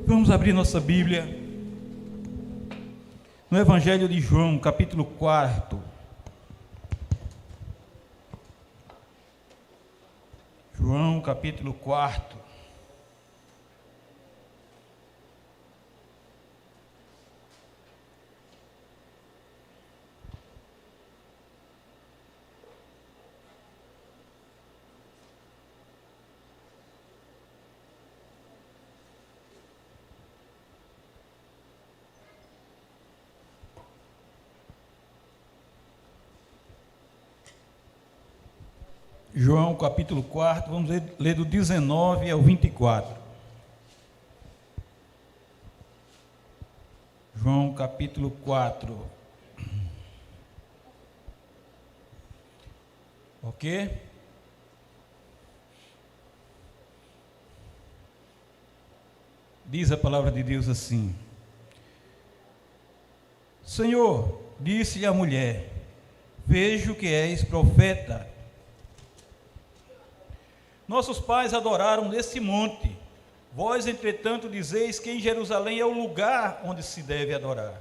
Vamos abrir nossa Bíblia no Evangelho de João, capítulo 4. João, capítulo 4. João, capítulo 4, vamos ler do 19 ao 24. João, capítulo 4. Ok? Diz a palavra de Deus assim: Senhor, disse-lhe a mulher, vejo que és profeta. Nossos pais adoraram nesse monte, vós, entretanto, dizeis que em Jerusalém é o lugar onde se deve adorar.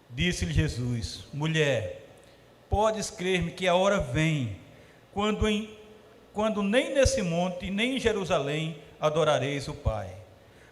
Disse-lhe Jesus: mulher, podes crer-me que a hora vem, quando nem nesse monte, nem em Jerusalém adorareis o Pai.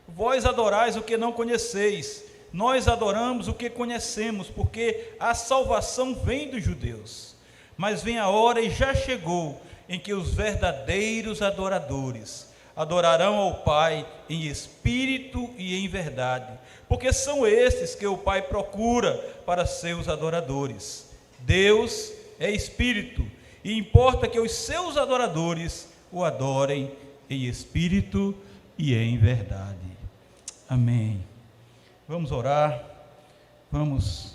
Vós adorais o que não conheceis, nós adoramos o que conhecemos, porque a salvação vem dos judeus. Mas vem a hora, e já chegou, em que os verdadeiros adoradores adorarão ao Pai em espírito e em verdade, porque são estes que o Pai procura para seus adoradores. Deus é espírito, e importa que os seus adoradores o adorem em espírito e em verdade. Amém. Vamos orar, vamos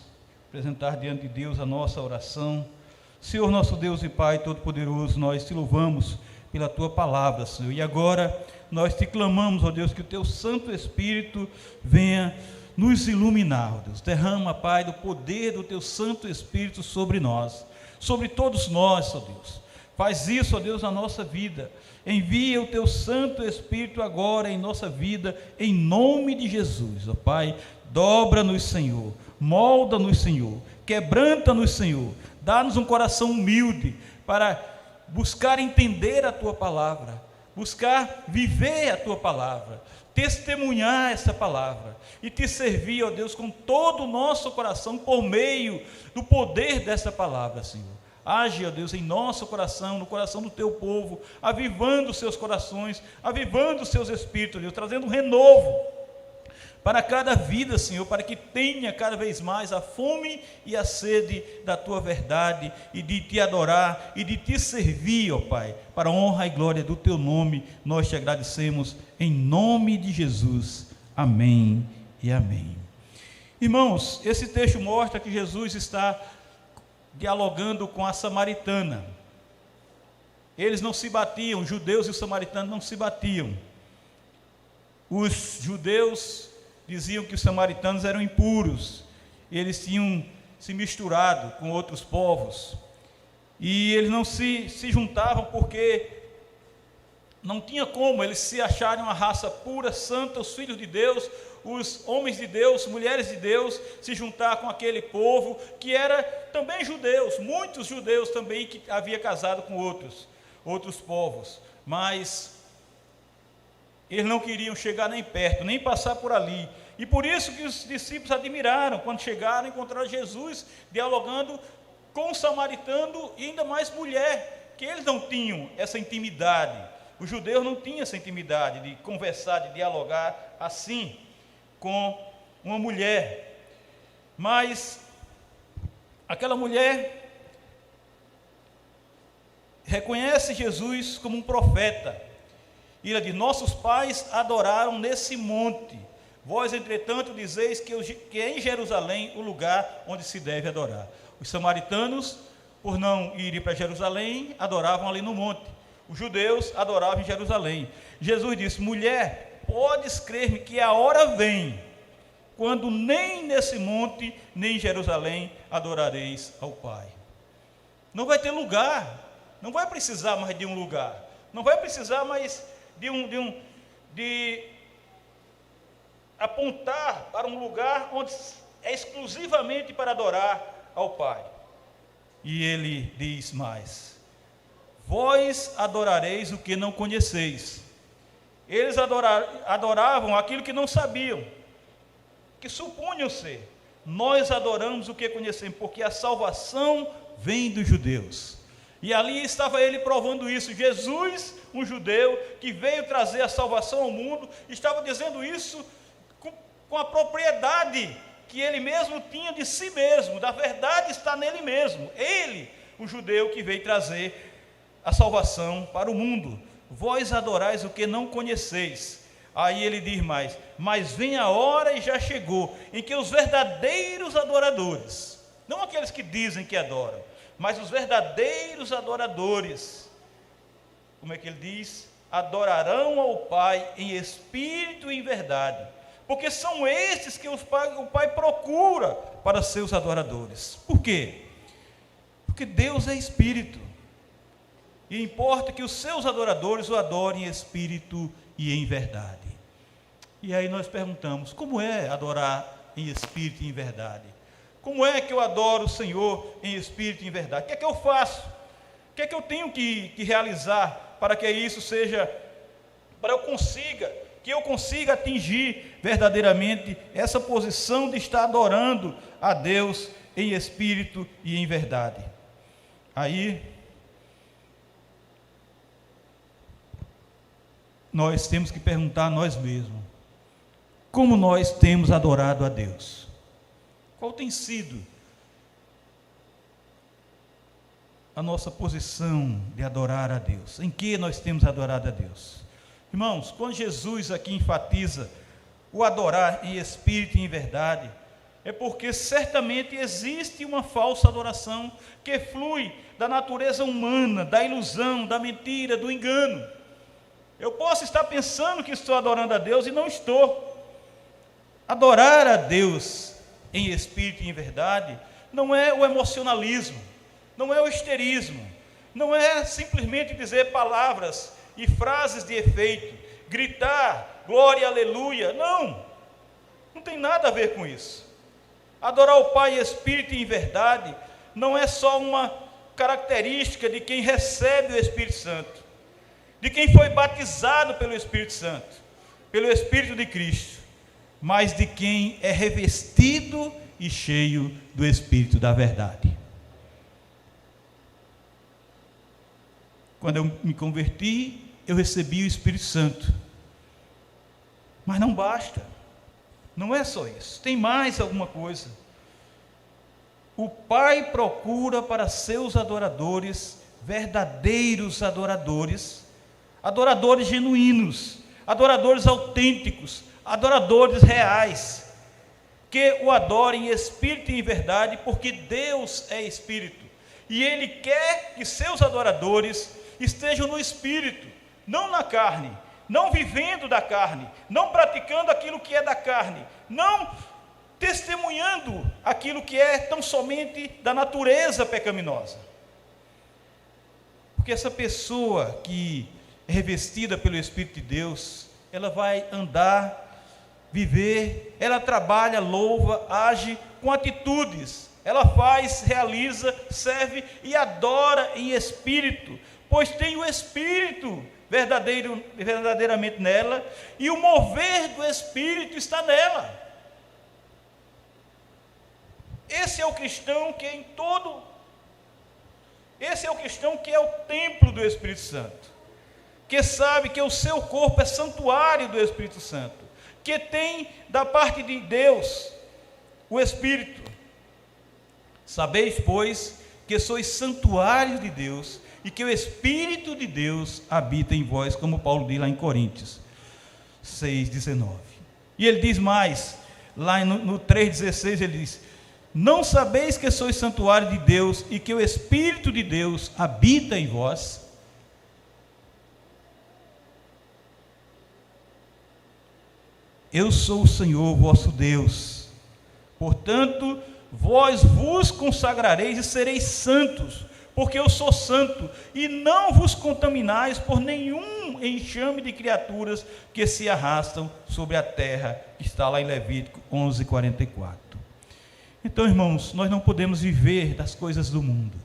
apresentar diante de Deus a nossa oração. Senhor nosso Deus e Pai Todo-Poderoso, nós te louvamos pela Tua palavra, Senhor, e agora nós te clamamos, ó Deus, que o Teu Santo Espírito venha nos iluminar, ó Deus. Derrama, Pai, do poder do Teu Santo Espírito sobre nós, sobre todos nós, ó Deus. Faz isso, ó Deus, na nossa vida. Envia o Teu Santo Espírito agora em nossa vida, em nome de Jesus, ó Pai. Dobra-nos, Senhor, molda-nos, Senhor, quebranta-nos, Senhor. Dá-nos um coração humilde para buscar entender a Tua palavra, buscar viver a Tua palavra, testemunhar essa palavra e Te servir, ó Deus, com todo o nosso coração por meio do poder dessa palavra, Senhor. Age, ó Deus, em nosso coração, no coração do Teu povo, avivando os seus corações, avivando os seus espíritos, Deus, trazendo um renovo para cada vida, Senhor, para que tenha cada vez mais a fome e a sede da Tua verdade e de Te adorar e de Te servir, ó Pai, para a honra e glória do Teu nome. Nós Te agradecemos em nome de Jesus. Amém e amém. Irmãos, esse texto mostra que Jesus está dialogando com a samaritana. Eles não se batiam, os judeus e os samaritanos não se batiam. Os judeus diziam que os samaritanos eram impuros, eles tinham se misturado com outros povos, e eles não se juntavam porque não tinha como eles se acharem uma raça pura, santa, os filhos de Deus, os homens de Deus, mulheres de Deus, se juntar com aquele povo que era também judeus, muitos judeus também que havia casado com outros povos, mas eles não queriam chegar nem perto, nem passar por ali. E por isso que os discípulos admiraram quando chegaram e encontraram Jesus dialogando com o samaritano e ainda mais mulher, que eles não tinham essa intimidade. Os judeus não tinham essa intimidade de conversar, de dialogar assim com uma mulher. Mas aquela mulher reconhece Jesus como um profeta. E ela diz: nossos pais adoraram nesse monte, vós, entretanto, dizeis que é em Jerusalém o lugar onde se deve adorar. Os samaritanos, por não irem para Jerusalém, adoravam ali no monte. Os judeus adoravam em Jerusalém. Jesus disse: mulher, podes crer-me que a hora vem, quando nem nesse monte, nem em Jerusalém adorareis ao Pai. Não vai ter lugar, não vai precisar mais de um lugar, não vai precisar mais de apontar para um lugar onde é exclusivamente para adorar ao Pai. E ele diz mais: vós adorareis o que não conheceis. Eles adoravam aquilo que não sabiam, que supunham ser. Nós adoramos o que conhecemos, porque a salvação vem dos judeus. E ali estava ele provando isso. Jesus, um judeu que veio trazer a salvação ao mundo, estava dizendo isso com a propriedade que ele mesmo tinha de si mesmo. Da verdade está nele mesmo. Ele, o judeu que veio trazer a salvação para o mundo. Vós adorais o que não conheceis. Aí ele diz mais: mas vem a hora, e já chegou, em que os verdadeiros adoradores, não aqueles que dizem que adoram, mas os verdadeiros adoradores, como é que ele diz? Adorarão ao Pai em espírito e em verdade, porque são estes que o Pai procura para seus adoradores. Por quê? Porque Deus é espírito, e importa que os seus adoradores o adorem em espírito e em verdade. E aí nós perguntamos: como é adorar em espírito e em verdade? Como é que eu adoro o Senhor em espírito e em verdade? O que é que eu faço? O que é que eu tenho que realizar para que isso seja, para que eu consiga atingir verdadeiramente essa posição de estar adorando a Deus em espírito e em verdade? Aí nós temos que perguntar a nós mesmos: como nós temos adorado a Deus? Qual tem sido a nossa posição de adorar a Deus? Em que nós temos adorado a Deus? Irmãos, quando Jesus aqui enfatiza o adorar em espírito e em verdade, é porque certamente existe uma falsa adoração que flui da natureza humana, da ilusão, da mentira, do engano. Eu posso estar pensando que estou adorando a Deus e não estou. Adorar a Deus em espírito e em verdade não é o emocionalismo, não é o histerismo, não é simplesmente dizer palavras e frases de efeito, gritar glória, aleluia. Não tem nada a ver com isso. Adorar o Pai em espírito e em verdade não é só uma característica de quem recebe o Espírito Santo, de quem foi batizado pelo Espírito Santo, pelo Espírito de Cristo, mas de quem é revestido e cheio do Espírito da verdade. Quando eu me converti, eu recebi o Espírito Santo. Mas não basta, não é só isso, tem mais alguma coisa. O Pai procura para seus adoradores, verdadeiros adoradores, adoradores genuínos, adoradores autênticos, adoradores reais, que o adorem em espírito e em verdade, porque Deus é espírito, e Ele quer que seus adoradores estejam no espírito, não na carne, não vivendo da carne, não praticando aquilo que é da carne, não testemunhando aquilo que é tão somente da natureza pecaminosa. Porque essa pessoa que é revestida pelo Espírito de Deus, ela vai andar, viver, ela trabalha, louva, age com atitudes, ela faz, realiza, serve e adora em espírito, pois tem o Espírito verdadeiramente nela, e o mover do Espírito está nela. Esse é o cristão que esse é o cristão que é o templo do Espírito Santo, que sabe que o seu corpo é santuário do Espírito Santo, que tem da parte de Deus o Espírito. Sabeis, pois, que sois santuário de Deus e que o Espírito de Deus habita em vós, como Paulo diz lá em Coríntios 6,19. E ele diz mais, lá no 3,16 ele diz: não sabeis que sois santuário de Deus e que o Espírito de Deus habita em vós? Eu sou o Senhor vosso Deus, portanto, vós vos consagrareis e sereis santos, porque eu sou santo, e não vos contaminais por nenhum enxame de criaturas que se arrastam sobre a terra, que está lá em Levítico 11:44. Então, irmãos, nós não podemos viver das coisas do mundo,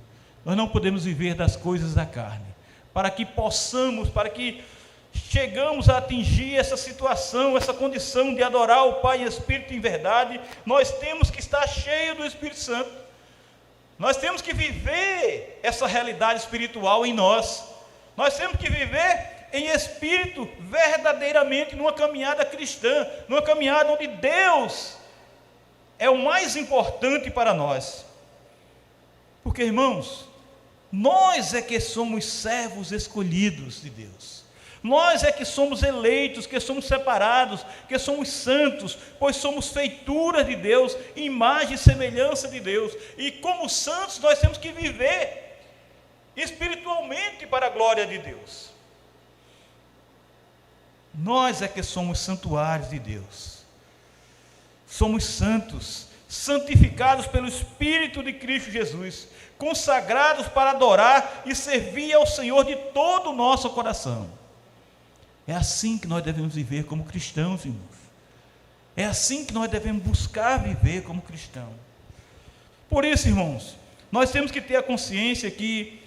nós não podemos viver das coisas da carne, para que chegamos a atingir essa situação, essa condição de adorar o Pai em Espírito e em verdade, nós temos que estar cheios do Espírito Santo, nós temos que viver essa realidade espiritual em nós, nós temos que viver em espírito verdadeiramente numa caminhada cristã, numa caminhada onde Deus é o mais importante para nós, porque, irmãos, nós é que somos servos escolhidos de Deus, nós é que somos eleitos, que somos separados, que somos santos, pois somos feitura de Deus, imagem e semelhança de Deus, e como santos nós temos que viver espiritualmente para a glória de Deus. Nós é que somos santuários de Deus, somos santos, santificados pelo Espírito de Cristo Jesus, consagrados para adorar e servir ao Senhor de todo o nosso coração. É assim que nós devemos viver como cristãos, irmãos. É assim que nós devemos buscar viver como cristãos. Por isso, irmãos, nós temos que ter a consciência que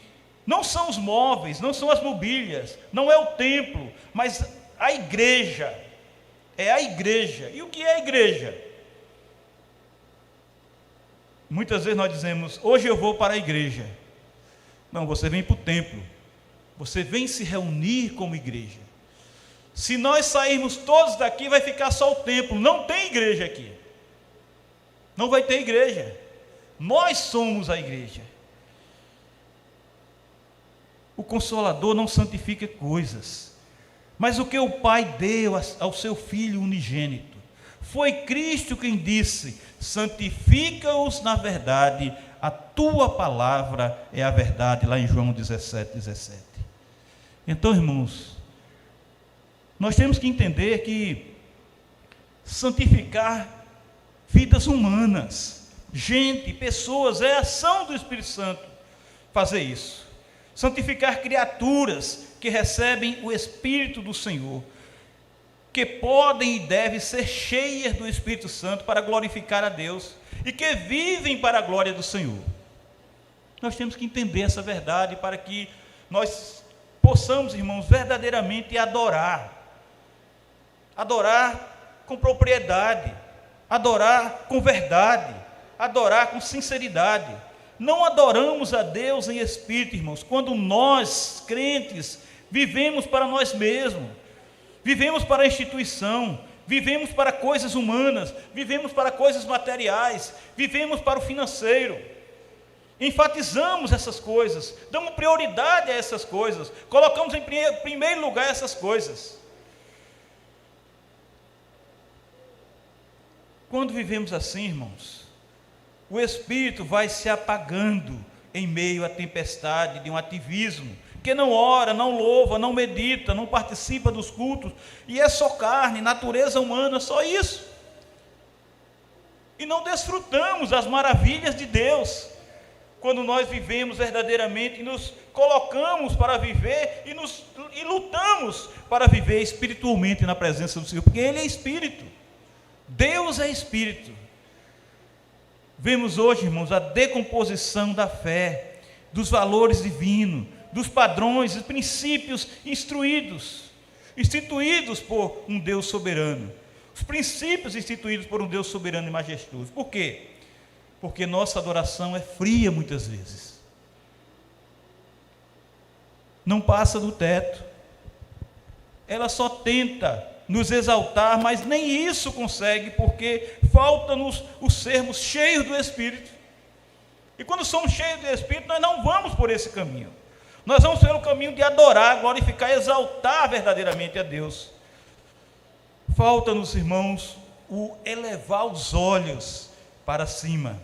não são os móveis, não são as mobílias, não é o templo, mas a igreja. É a igreja. E o que é a igreja? Muitas vezes nós dizemos, hoje eu vou para a igreja. Não, você vem para o templo. Você vem se reunir como igreja. Se nós sairmos todos daqui, vai ficar só o templo, não tem igreja aqui, não vai ter igreja, nós somos a igreja. O Consolador não santifica coisas, mas o que o Pai deu ao seu Filho unigênito, foi Cristo quem disse, santifica-os na verdade, a tua palavra é a verdade, lá em João 17:17. Então, irmãos, nós temos que entender que santificar vidas humanas, gente, pessoas, é a ação do Espírito Santo fazer isso. Santificar criaturas que recebem o Espírito do Senhor, que podem e devem ser cheias do Espírito Santo para glorificar a Deus e que vivem para a glória do Senhor. Nós temos que entender essa verdade para que nós possamos, irmãos, verdadeiramente adorar com propriedade, adorar com verdade, adorar com sinceridade. Não adoramos a Deus em espírito, irmãos, quando nós, crentes, vivemos para nós mesmos, vivemos para a instituição, vivemos para coisas humanas, vivemos para coisas materiais, vivemos para o financeiro. Enfatizamos essas coisas, damos prioridade a essas coisas, colocamos em primeiro lugar essas coisas. Quando vivemos assim, irmãos, o espírito vai se apagando em meio à tempestade de um ativismo, que não ora, não louva, não medita, não participa dos cultos, e é só carne, natureza humana, só isso. E não desfrutamos das maravilhas de Deus, quando nós vivemos verdadeiramente e nos colocamos para viver e lutamos para viver espiritualmente na presença do Senhor, porque Ele é Espírito, Deus é Espírito. Vemos hoje, irmãos, a decomposição da fé, dos valores divinos, dos padrões e princípios instituídos por um Deus soberano. Os princípios instituídos por um Deus soberano e majestoso. Por quê? Porque nossa adoração é fria muitas vezes. Não passa do teto. Ela só tenta nos exaltar, mas nem isso consegue, porque falta-nos o sermos cheios do Espírito. E quando somos cheios do Espírito, nós não vamos por esse caminho. Nós vamos pelo caminho de adorar, glorificar, exaltar verdadeiramente a Deus. Falta-nos, irmãos, o elevar os olhos para cima,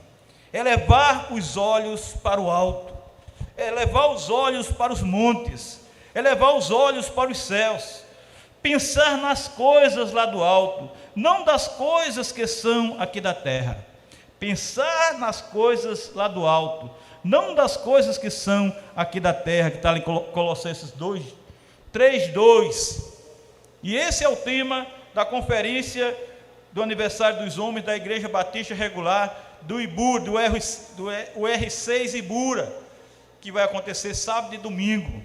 elevar os olhos para o alto, elevar os olhos para os montes, elevar os olhos para os céus, pensar nas coisas lá do alto, não das coisas que são aqui da terra. Pensar nas coisas lá do alto, não das coisas que são aqui da terra, que está em Colossenses 3:2. E esse é o tema da conferência do aniversário dos homens da Igreja Batista Regular do Ibura, do R6 Ibura, que vai acontecer sábado e domingo.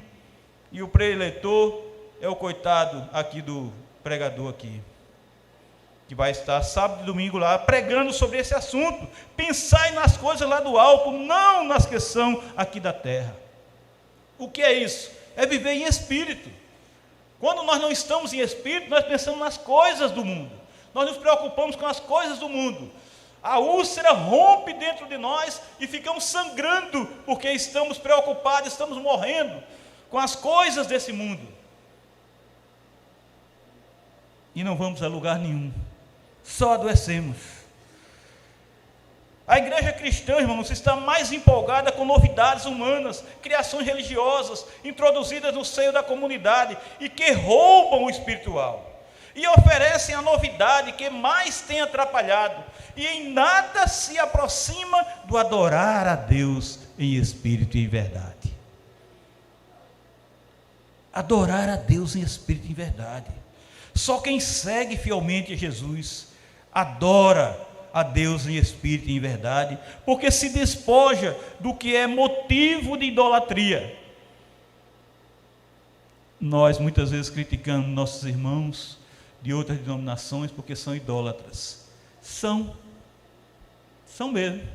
E o preletor é o coitado aqui do pregador aqui, que vai estar sábado e domingo lá pregando sobre esse assunto. Pensai nas coisas lá do alto, não nas que são aqui da terra. O que é isso? É viver em espírito. Quando nós não estamos em espírito, nós pensamos nas coisas do mundo, nós nos preocupamos com as coisas do mundo. A úlcera rompe dentro de nós e ficamos sangrando, porque estamos preocupados, estamos morrendo com as coisas desse mundo. E não vamos a lugar nenhum, só adoecemos. A igreja cristã, irmãos, está mais empolgada com novidades humanas, criações religiosas, introduzidas no seio da comunidade, e que roubam o espiritual, e oferecem a novidade que mais tem atrapalhado, e em nada se aproxima do adorar a Deus em espírito e em verdade. Adorar a Deus em espírito e em verdade. Só quem segue fielmente a Jesus adora a Deus em espírito e em verdade, porque se despoja do que é motivo de idolatria. Nós muitas vezes criticamos nossos irmãos de outras denominações porque são idólatras. São mesmo,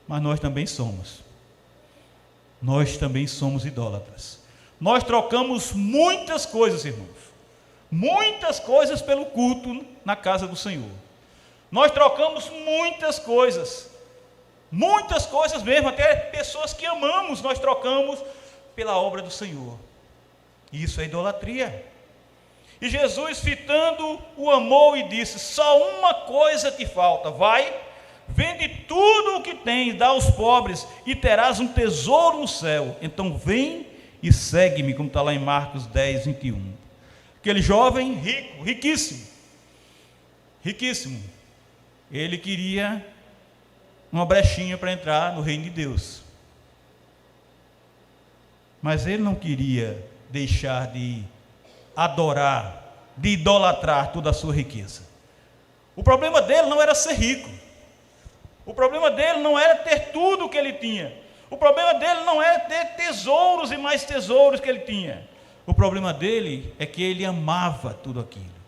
mas nós também somos. Nós também somos idólatras. Nós trocamos muitas coisas, irmãos, muitas coisas pelo culto na casa do Senhor. Nós trocamos muitas coisas mesmo, até pessoas que amamos, nós trocamos pela obra do Senhor. Isso é idolatria. E Jesus, fitando, o amou e disse: só uma coisa te falta, vai, vende tudo o que tens, dá aos pobres, e terás um tesouro no céu. Então vem e segue-me, como está lá em Marcos 10:21. Aquele jovem rico, riquíssimo, ele queria uma brechinha para entrar no reino de Deus, mas ele não queria deixar de adorar, de idolatrar toda a sua riqueza. O problema dele não era ser rico, o problema dele não era ter tudo o que ele tinha, o problema dele não era ter tesouros e mais tesouros que ele tinha. O problema dele é que ele amava tudo aquilo.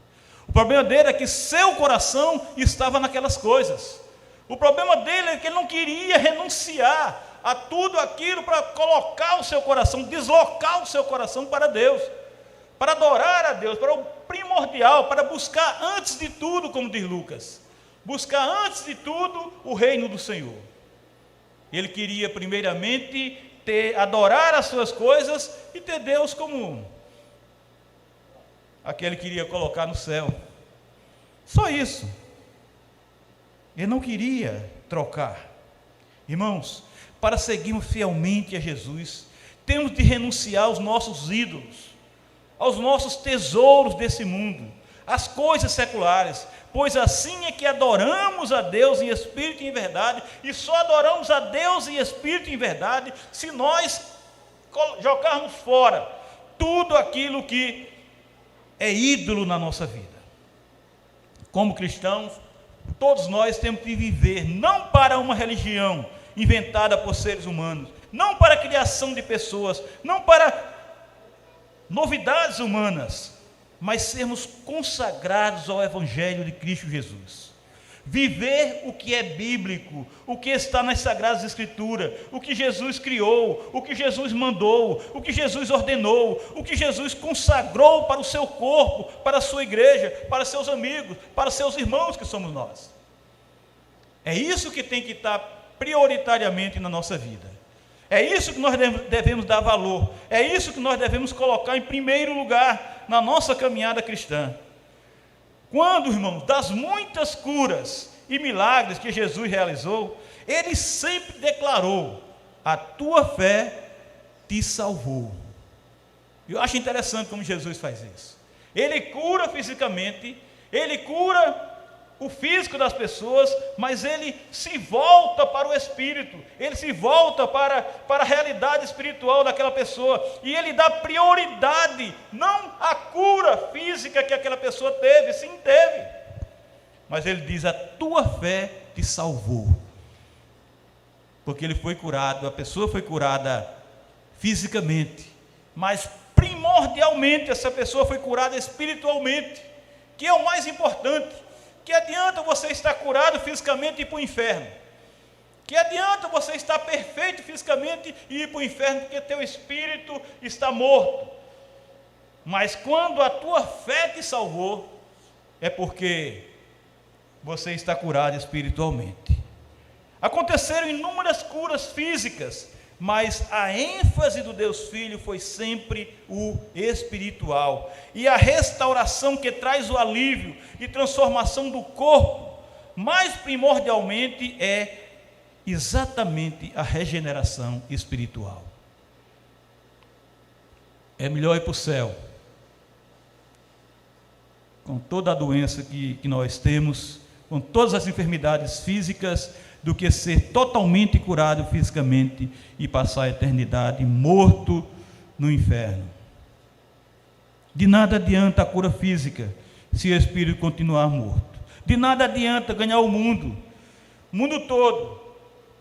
O problema dele é que seu coração estava naquelas coisas. O problema dele é que ele não queria renunciar a tudo aquilo para colocar o seu coração, deslocar o seu coração para Deus, para adorar a Deus, para o primordial, para buscar antes de tudo, como diz Lucas, buscar antes de tudo o reino do Senhor. Ele queria primeiramente adorar as suas coisas e ter Deus como aquele que iria colocar no céu. Só isso. Ele não queria trocar. Irmãos, para seguirmos fielmente a Jesus, temos de renunciar aos nossos ídolos, aos nossos tesouros desse mundo, às coisas seculares, pois assim é que adoramos a Deus em espírito e em verdade, e só adoramos a Deus em espírito e em verdade se nós jogarmos fora tudo aquilo que é ídolo na nossa vida. Como cristãos, todos nós temos que viver não para uma religião inventada por seres humanos, não para a criação de pessoas, não para novidades humanas, mas sermos consagrados ao Evangelho de Cristo Jesus. Viver o que é bíblico, o que está nas Sagradas Escrituras, o que Jesus criou, o que Jesus mandou, o que Jesus ordenou, o que Jesus consagrou para o seu corpo, para a sua igreja, para seus amigos, para seus irmãos que somos nós. É isso que tem que estar prioritariamente na nossa vida. É isso que nós devemos dar valor, é isso que nós devemos colocar em primeiro lugar na nossa caminhada cristã. Quando, irmãos, das muitas curas e milagres que Jesus realizou, ele sempre declarou: a tua fé te salvou. Eu acho interessante como Jesus faz isso. Ele cura fisicamente, ele cura o físico das pessoas, mas ele se volta para o espírito, ele se volta para a realidade espiritual daquela pessoa, e ele dá prioridade, não à cura física que aquela pessoa teve, sim teve, mas ele diz: a tua fé te salvou, porque ele foi curado, a pessoa foi curada fisicamente, mas primordialmente essa pessoa foi curada espiritualmente, que é o mais importante. Que adianta você estar curado fisicamente e ir para o inferno? Que adianta você estar perfeito fisicamente e ir para o inferno, porque teu espírito está morto? Mas quando a tua fé te salvou, é porque você está curado espiritualmente. Aconteceram inúmeras curas físicas, mas a ênfase do Deus Filho foi sempre o espiritual, e a restauração que traz o alívio e transformação do corpo, mais primordialmente, é exatamente a regeneração espiritual. É melhor ir para o céu, com toda a doença que nós temos, com todas as enfermidades físicas, do que ser totalmente curado fisicamente e passar a eternidade morto no inferno. De nada adianta a cura física se o espírito continuar morto. De nada adianta ganhar o mundo todo,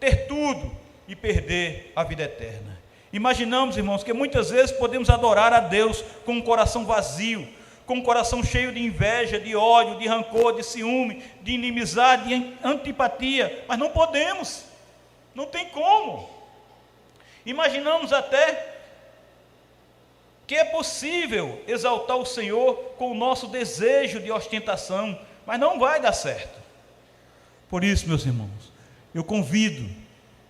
ter tudo e perder a vida eterna. Imaginamos, irmãos, que muitas vezes podemos adorar a Deus com um coração vazio, com um coração cheio de inveja, de ódio, de rancor, de ciúme, de inimizade, de antipatia, mas não podemos, não tem como. Imaginamos até que é possível exaltar o Senhor com o nosso desejo de ostentação, mas não vai dar certo. Por isso, meus irmãos, eu convido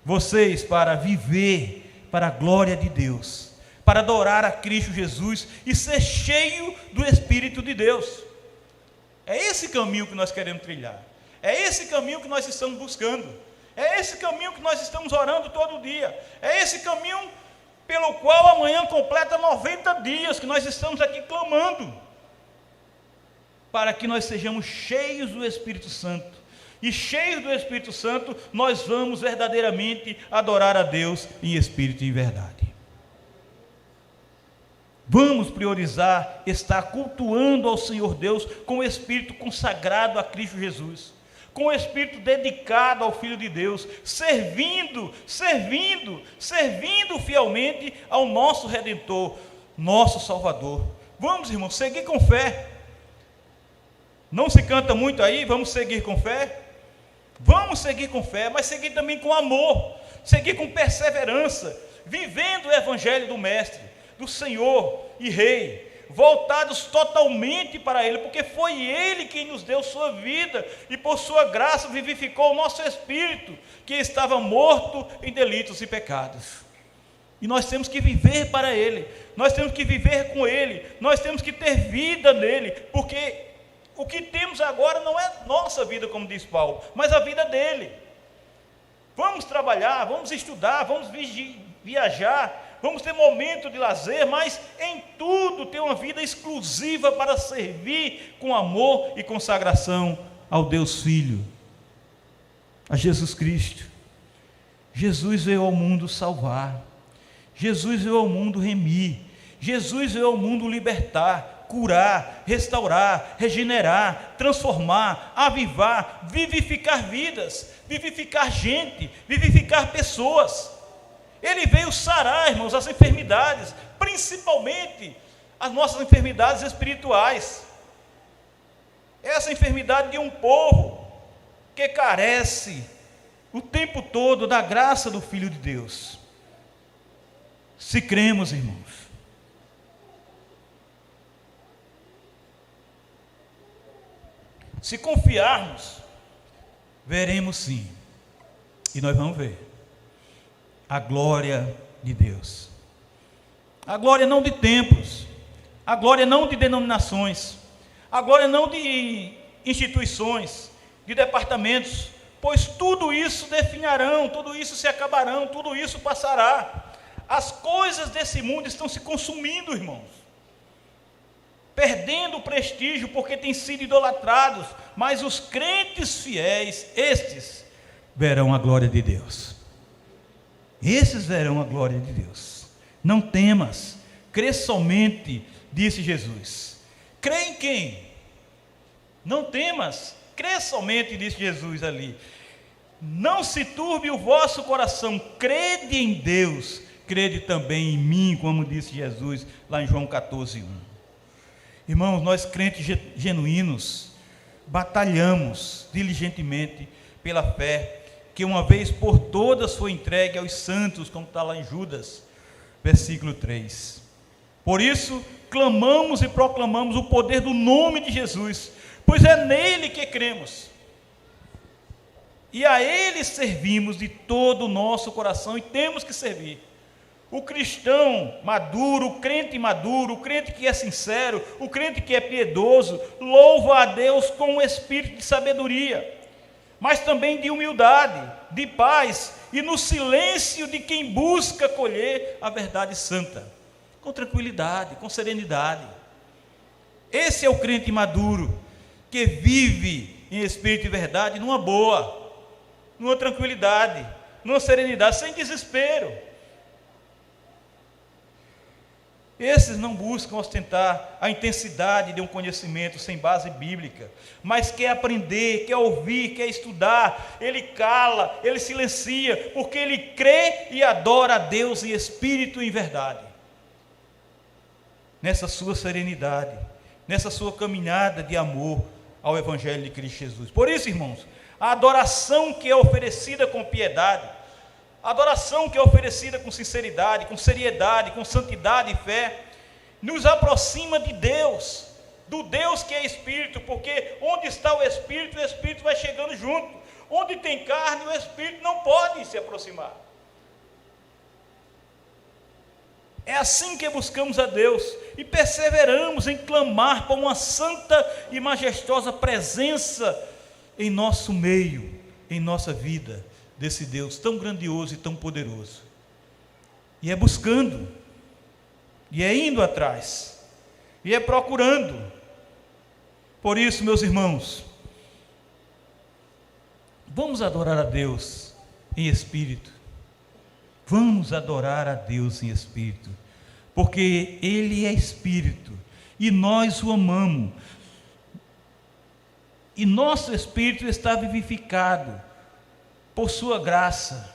vocês para viver para a glória de Deus, para adorar a Cristo Jesus e ser cheio do Espírito de Deus. É esse caminho que nós queremos trilhar, é esse caminho que nós estamos buscando, é esse caminho que nós estamos orando todo dia, é esse caminho pelo qual amanhã completa 90 dias que nós estamos aqui clamando, para que nós sejamos cheios do Espírito Santo, e cheios do Espírito Santo nós vamos verdadeiramente adorar a Deus em espírito e em verdade. Vamos priorizar estar cultuando ao Senhor Deus com o espírito consagrado a Cristo Jesus, com o espírito dedicado ao Filho de Deus, servindo fielmente ao nosso Redentor, nosso Salvador. Vamos, irmãos, seguir com fé. Não se canta muito aí, vamos seguir com fé? Vamos seguir com fé, mas seguir também com amor, seguir com perseverança, vivendo o Evangelho do Mestre, do Senhor e Rei, voltados totalmente para Ele, porque foi Ele quem nos deu sua vida, e por sua graça vivificou o nosso espírito, que estava morto em delitos e pecados. E nós temos que viver para Ele, nós temos que viver com Ele, nós temos que ter vida nele, porque o que temos agora não é nossa vida, como diz Paulo, mas a vida dele. Vamos trabalhar, vamos estudar, vamos viajar, vamos ter momento de lazer, mas em tudo ter uma vida exclusiva para servir com amor e consagração ao Deus Filho, a Jesus Cristo. Jesus veio ao mundo salvar, Jesus veio ao mundo remir, Jesus veio ao mundo libertar, curar, restaurar, regenerar, transformar, avivar, vivificar vidas, vivificar gente, vivificar pessoas. Ele veio sarar, irmãos, as enfermidades, principalmente as nossas enfermidades espirituais. Essa enfermidade de um povo que carece o tempo todo da graça do Filho de Deus. Se cremos, irmãos, se confiarmos, veremos sim, e nós vamos ver a glória de Deus. A glória não de templos, a glória não de denominações, a glória não de instituições, de departamentos, pois tudo isso definharão, tudo isso se acabarão, tudo isso passará. As coisas desse mundo estão se consumindo, irmãos. perdendo o prestígio porque têm sido idolatrados, mas os crentes fiéis, estes verão a glória de Deus. Esses verão a glória de Deus. Não temas, crê somente, disse Jesus. Crê em quem? Não temas, crê somente, disse Jesus ali. Não se turbe o vosso coração, crede em Deus, crede também em mim, como disse Jesus lá em João 14:1. Irmãos, nós crentes genuínos, batalhamos diligentemente pela fé, que uma vez por todas foi entregue aos santos, como está lá em Judas, versículo 3. Por isso, clamamos e proclamamos o poder do nome de Jesus, pois é nele que cremos. E a ele servimos de todo o nosso coração, e temos que servir. O cristão maduro, o crente maduro, o crente que é sincero, o crente que é piedoso, louva a Deus com um espírito de sabedoria, mas também de humildade, de paz e no silêncio de quem busca colher a verdade santa, com tranquilidade, com serenidade. Esse é o crente maduro, que vive em espírito e verdade, numa boa, numa tranquilidade, numa serenidade, sem desespero. Esses não buscam ostentar a intensidade de um conhecimento sem base bíblica, mas quer aprender, quer ouvir, quer estudar. Ele cala, ele silencia, porque ele crê e adora a Deus em espírito e em verdade. Nessa sua serenidade, nessa sua caminhada de amor ao Evangelho de Cristo Jesus. Por isso, irmãos, a adoração que é oferecida com piedade, a adoração que é oferecida com sinceridade, com seriedade, com santidade e fé, nos aproxima de Deus, do Deus que é Espírito, porque onde está o Espírito vai chegando junto. Onde tem carne, o Espírito não pode se aproximar. É assim que buscamos a Deus e perseveramos em clamar por uma santa e majestosa presença em nosso meio, em nossa vida, desse Deus tão grandioso e tão poderoso. E é buscando, e é indo atrás, e é procurando. Por isso, meus irmãos, vamos adorar a Deus em espírito. Vamos adorar a Deus em espírito, porque Ele é espírito, e nós o amamos, e nosso espírito está vivificado por sua graça,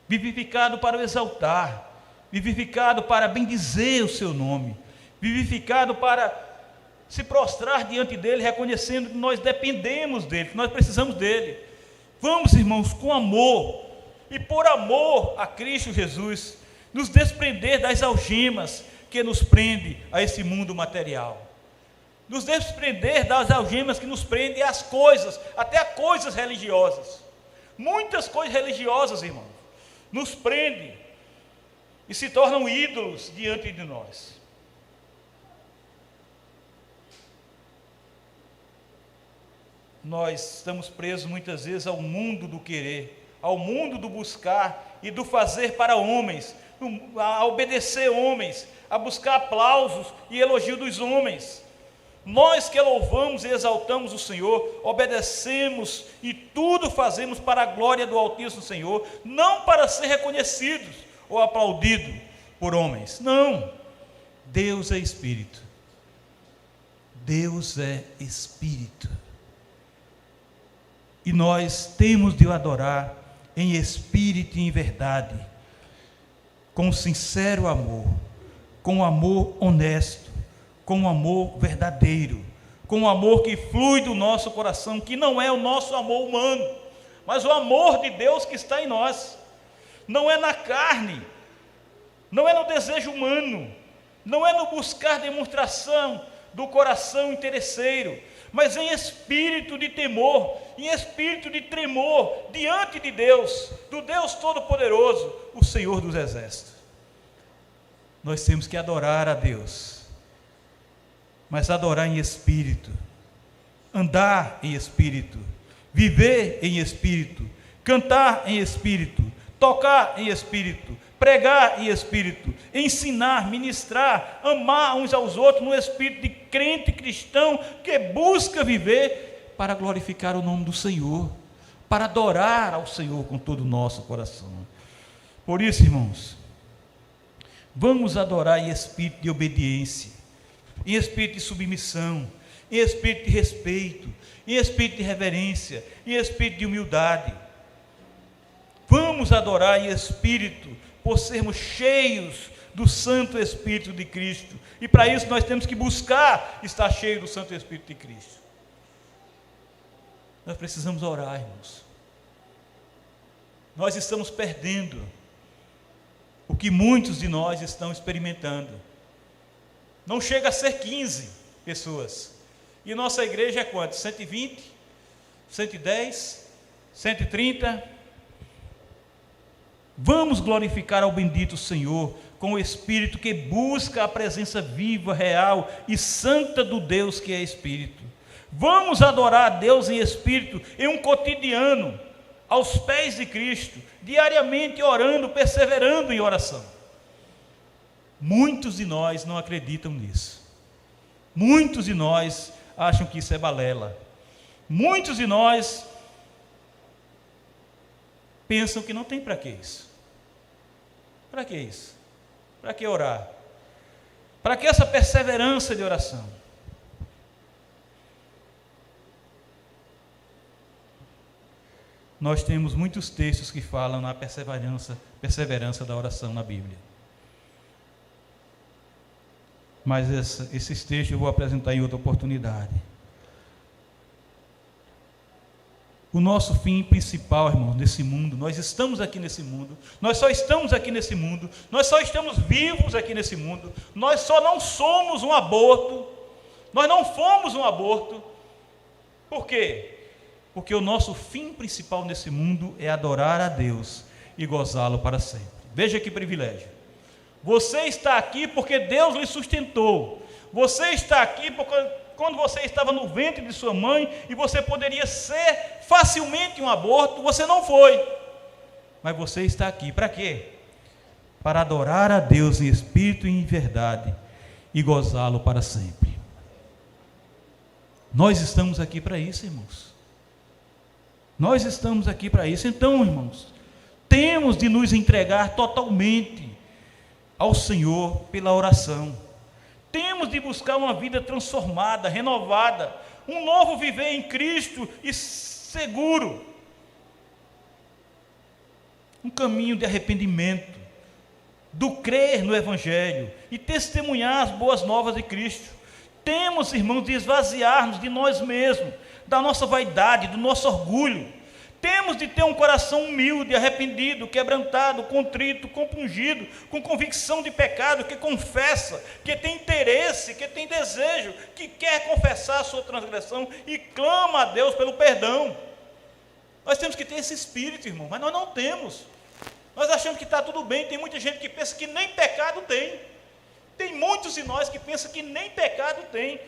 vivificado para o exaltar, vivificado para bendizer o seu nome, vivificado para se prostrar diante dele, reconhecendo que nós dependemos dele, que nós precisamos dele. Vamos, irmãos, com amor, e por amor a Cristo Jesus, nos desprender das algemas que nos prende a esse mundo material, nos desprender das algemas que nos prendem às coisas, até a coisas religiosas. Muitas coisas religiosas, irmãos, nos prendem e se tornam ídolos diante de nós. Nós estamos presos muitas vezes ao mundo do querer, ao mundo do buscar e do fazer para homens, a obedecer homens, a buscar aplausos e elogio dos homens. Nós que louvamos e exaltamos o Senhor, obedecemos e tudo fazemos para a glória do Altíssimo Senhor, não para ser reconhecidos ou aplaudidos por homens. Não, Deus é Espírito. Deus é Espírito. E nós temos de o adorar em espírito e em verdade, com sincero amor, com amor honesto, com amor verdadeiro, com amor que flui do nosso coração, que não é o nosso amor humano, mas o amor de Deus que está em nós. Não é na carne, não é no desejo humano, não é no buscar demonstração do coração interesseiro, mas em espírito de temor, em espírito de tremor, diante de Deus, do Deus Todo-Poderoso, o Senhor dos Exércitos. Nós temos que adorar a Deus, mas adorar em espírito, andar em espírito, viver em espírito, cantar em espírito, tocar em espírito, pregar em espírito, ensinar, ministrar, amar uns aos outros no espírito de crente cristão que busca viver para glorificar o nome do Senhor, para adorar ao Senhor com todo o nosso coração. Por isso, irmãos, vamos adorar em espírito de obediência, em espírito de submissão, em espírito de respeito, em espírito de reverência, em espírito de humildade. Vamos adorar em espírito, por sermos cheios do Santo Espírito de Cristo. E para isso nós temos que buscar estar cheio do Santo Espírito de Cristo. Nós precisamos orar, irmãos. Nós estamos perdendo o que muitos de nós estão experimentando. Não chega a ser 15 pessoas. E nossa igreja é quanto? 120? 110? 130? Vamos glorificar ao bendito Senhor com o Espírito que busca a presença viva, real e santa do Deus que é Espírito. Vamos adorar a Deus em Espírito em um cotidiano, aos pés de Cristo, diariamente orando, perseverando em oração. Muitos de nós não acreditam nisso. Muitos de nós acham que isso é balela. Muitos de nós pensam que não tem para que isso. Para que isso? Para que orar? Para que essa perseverança de oração? Nós temos muitos textos que falam na perseverança da oração na Bíblia. Mas esses textos eu vou apresentar em outra oportunidade. O nosso fim principal, irmãos, nesse mundo, nós estamos aqui nesse mundo, nós só estamos aqui nesse mundo, nós só estamos vivos aqui nesse mundo, nós só não somos um aborto, nós não fomos um aborto. Por quê? Porque o nosso fim principal nesse mundo é adorar a Deus e gozá-lo para sempre. Veja que privilégio. Você está aqui porque Deus lhe sustentou. Você está aqui porque quando você estava no ventre de sua mãe e você poderia ser facilmente um aborto, você não foi. Mas você está aqui para quê? Para adorar a Deus em espírito e em verdade e gozá-lo para sempre. Nós estamos aqui para isso, irmãos. Nós estamos aqui para isso. Então, irmãos, temos de nos entregar totalmente ao Senhor pela oração. Temos de buscar uma vida transformada, renovada, um novo viver em Cristo e seguro. Um caminho de arrependimento, do crer no Evangelho e testemunhar as boas novas de Cristo. Temos, irmãos, de esvaziar-nos de nós mesmos, da nossa vaidade, do nosso orgulho. Temos de ter um coração humilde, arrependido, quebrantado, contrito, compungido, com convicção de pecado, que confessa, que tem interesse, que tem desejo, que quer confessar a sua transgressão e clama a Deus pelo perdão. Nós temos que ter esse espírito, irmão, mas nós não temos. Nós achamos que está tudo bem. Tem muita gente que pensa que nem pecado tem. Tem muitos de nós que pensam que nem pecado tem.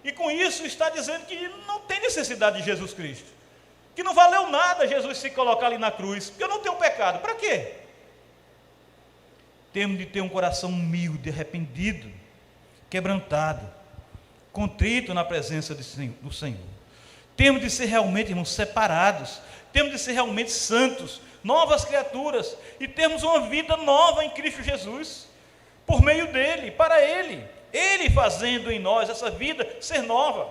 E com isso está dizendo que não tem necessidade de Jesus Cristo, que não valeu nada Jesus se colocar ali na cruz, porque eu não tenho pecado. Para quê? Temos de ter um coração humilde, arrependido, quebrantado, contrito na presença do Senhor. Temos de ser realmente, irmãos, separados. Temos de ser realmente santos, novas criaturas, e termos uma vida nova em Cristo Jesus, por meio dele, para ele. Ele fazendo em nós essa vida ser nova.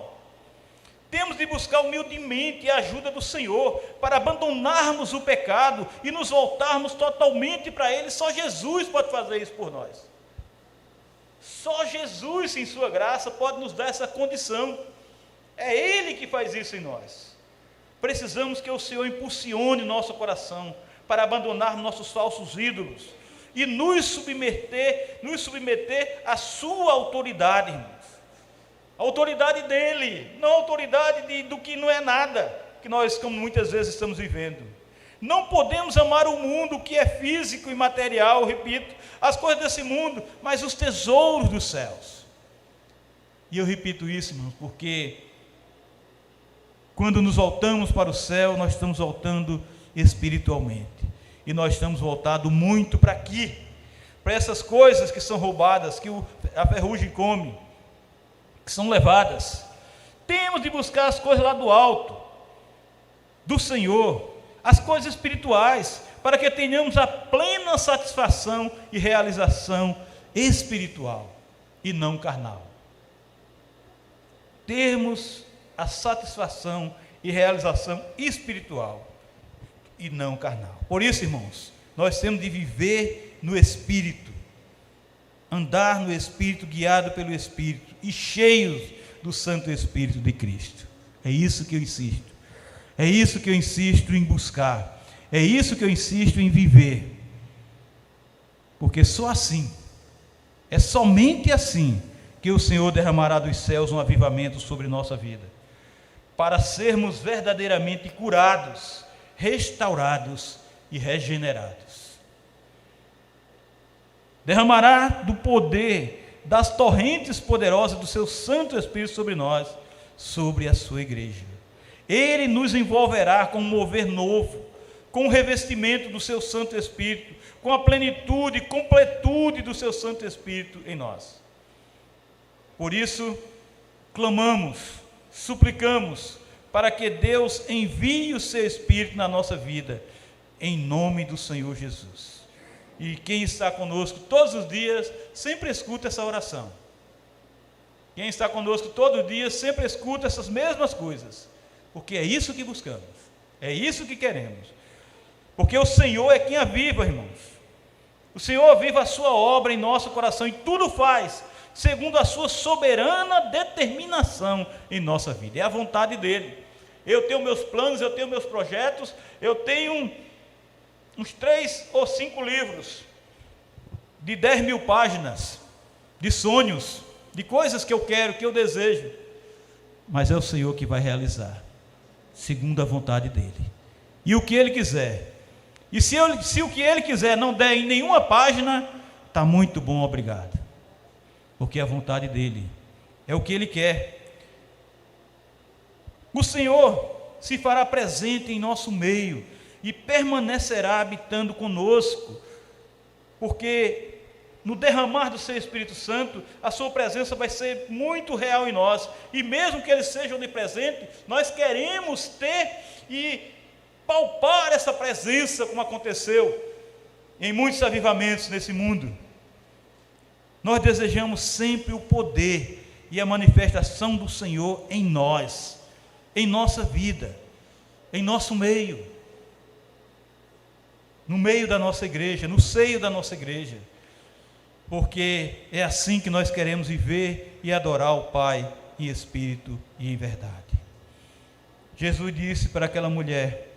Temos de buscar humildemente a ajuda do Senhor para abandonarmos o pecado e nos voltarmos totalmente para Ele. Só Jesus pode fazer isso por nós. Só Jesus, em sua graça, pode nos dar essa condição. É Ele que faz isso em nós. Precisamos que o Senhor impulsione nosso coração para abandonar nossos falsos ídolos e nos submeter à sua autoridade, irmãos. A autoridade dele, não a autoridade do que não é nada, que nós, como muitas vezes, estamos vivendo. Não podemos amar o mundo, o que é físico e material, repito, as coisas desse mundo, mas os tesouros dos céus. E eu repito isso, irmãos, porque quando nos voltamos para o céu, nós estamos voltando espiritualmente. E nós estamos voltados muito para aqui, para essas coisas que são roubadas, que a ferrugem come, que são levadas. Temos de buscar as coisas lá do alto, do Senhor, as coisas espirituais, para que tenhamos a plena satisfação e realização espiritual e não carnal. Termos a satisfação e realização espiritual e não carnal. Por isso, irmãos, nós temos de viver no Espírito, andar no Espírito, guiado pelo Espírito e cheios do Santo Espírito de Cristo. É isso que eu insisto. É isso que eu insisto em buscar. É isso que eu insisto em viver. Porque só assim, é somente assim, que o Senhor derramará dos céus um avivamento sobre nossa vida, para sermos verdadeiramente curados, restaurados e regenerados. Derramará do poder, das torrentes poderosas do seu Santo Espírito sobre nós, sobre a sua igreja. Ele nos envolverá com um mover novo, com o revestimento do seu Santo Espírito, com a plenitude e completude do seu Santo Espírito em nós. Por isso, clamamos, suplicamos, para que Deus envie o seu Espírito na nossa vida, em nome do Senhor Jesus. E quem está conosco todos os dias, sempre escuta essa oração. Quem está conosco todo dia, sempre escuta essas mesmas coisas, porque é isso que buscamos, é isso que queremos, porque o Senhor é quem aviva, irmãos. O Senhor aviva a sua obra em nosso coração, e tudo faz segundo a sua soberana determinação em nossa vida. É a vontade dele. Eu tenho meus planos, eu tenho meus projetos, eu tenho uns 3 ou 5 livros de 10.000 páginas, de sonhos, de coisas que eu quero, que eu desejo, mas é o Senhor que vai realizar, segundo a vontade dele, e o que ele quiser. E se o que ele quiser não der em nenhuma página, está muito bom, obrigado, porque é a vontade dele, é o que ele quer. O Senhor se fará presente em nosso meio e permanecerá habitando conosco, porque no derramar do seu Espírito Santo, a sua presença vai ser muito real em nós, e mesmo que ele seja onipresente, nós queremos ter e palpar essa presença, como aconteceu em muitos avivamentos nesse mundo. Nós desejamos sempre o poder e a manifestação do Senhor em nós, em nossa vida, em nosso meio, no meio da nossa igreja, no seio da nossa igreja, porque é assim que nós queremos viver e adorar o Pai em espírito e em verdade. Jesus disse para aquela mulher: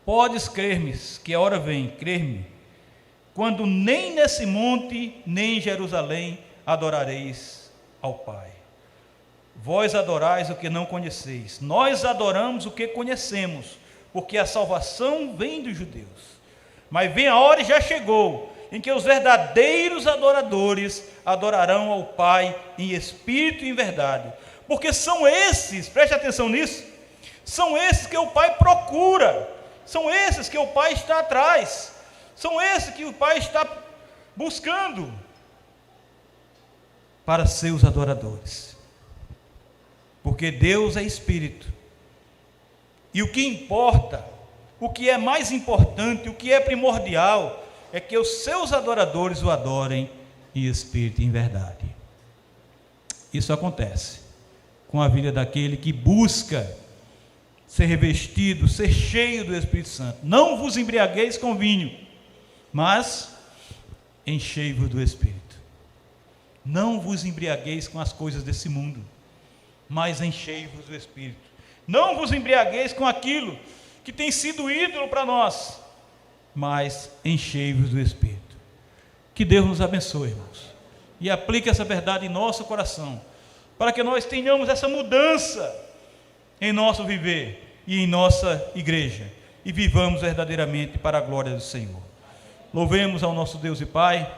podes crer-me que a hora vem, crer-me, quando nem nesse monte, nem em Jerusalém adorareis ao Pai. Vós adorais o que não conheceis, nós adoramos o que conhecemos, porque a salvação vem dos judeus. Mas vem a hora, e já chegou, em que os verdadeiros adoradores adorarão ao Pai em espírito e em verdade, porque são esses, preste atenção nisso, são esses que o Pai procura, são esses que o Pai está atrás, são esses que o Pai está buscando para seus adoradores, porque Deus é Espírito, e o que importa, o que é mais importante, o que é primordial, é que os seus adoradores o adorem em espírito e em verdade. Isso acontece com a vida daquele que busca ser revestido, ser cheio do Espírito Santo. Não vos embriagueis com vinho, mas enchei-vos do Espírito. Não vos embriagueis com as coisas desse mundo, mas enchei-vos do Espírito. Não vos embriagueis com aquilo que tem sido ídolo para nós, mas enchei-vos do Espírito. Que Deus nos abençoe, irmãos, e aplique essa verdade em nosso coração, para que nós tenhamos essa mudança em nosso viver e em nossa igreja, e vivamos verdadeiramente para a glória do Senhor. Louvemos ao nosso Deus e Pai,